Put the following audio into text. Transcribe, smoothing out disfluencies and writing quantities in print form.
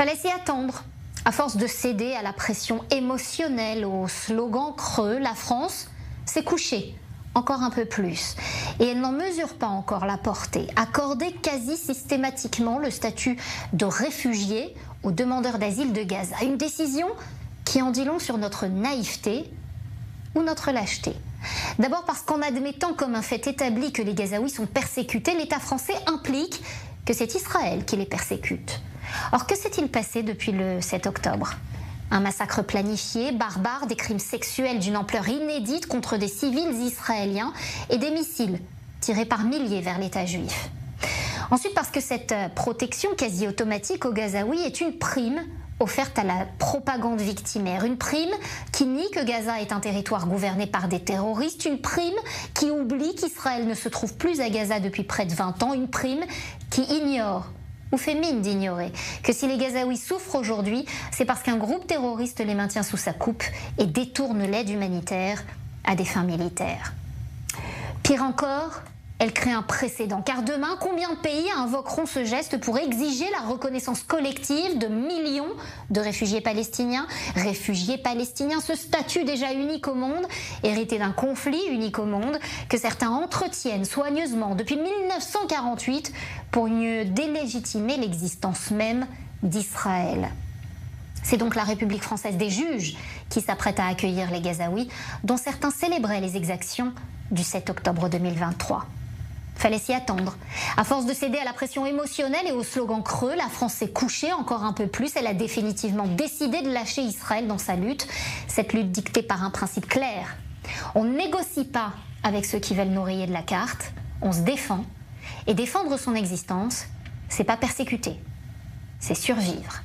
Fallait s'y attendre. À force de céder à la pression émotionnelle, aux slogans creux, la France s'est couchée encore un peu plus. Et elle n'en mesure pas encore la portée. Accorder quasi systématiquement le statut de réfugié aux demandeurs d'asile de Gaza. Une décision qui en dit long sur notre naïveté ou notre lâcheté. D'abord parce qu'en admettant comme un fait établi que les Gazaouis sont persécutés, l'État français implique que c'est Israël qui les persécute. Or, que s'est-il passé depuis le 7 octobre ? Un massacre planifié, barbare, des crimes sexuels d'une ampleur inédite contre des civils israéliens et des missiles tirés par milliers vers l'État juif. Ensuite, parce que cette protection quasi automatique aux Gazaouis est une prime offerte à la propagande victimaire. Une prime qui nie que Gaza est un territoire gouverné par des terroristes. Une prime qui oublie qu'Israël ne se trouve plus à Gaza depuis près de 20 ans. Une prime qui ignore ou fait mine d'ignorer que si les Gazaouis souffrent aujourd'hui, c'est parce qu'un groupe terroriste les maintient sous sa coupe et détourne l'aide humanitaire à des fins militaires. Pire encore, elle crée un précédent, car demain, combien de pays invoqueront ce geste pour exiger la reconnaissance collective de millions de réfugiés palestiniens ? Réfugiés palestiniens, ce statut déjà unique au monde, hérité d'un conflit unique au monde, que certains entretiennent soigneusement depuis 1948 pour mieux délégitimer l'existence même d'Israël. C'est donc la République française des juges qui s'apprête à accueillir les Gazaouis, dont certains célébraient les exactions du 7 octobre 2023. Fallait s'y attendre. À force de céder à la pression émotionnelle et aux slogans creux, la France s'est couchée encore un peu plus. Elle a définitivement décidé de lâcher Israël dans sa lutte. Cette lutte dictée par un principe clair. On ne négocie pas avec ceux qui veulent nous rayer de la carte. On se défend. Et défendre son existence, c'est pas persécuter, c'est survivre.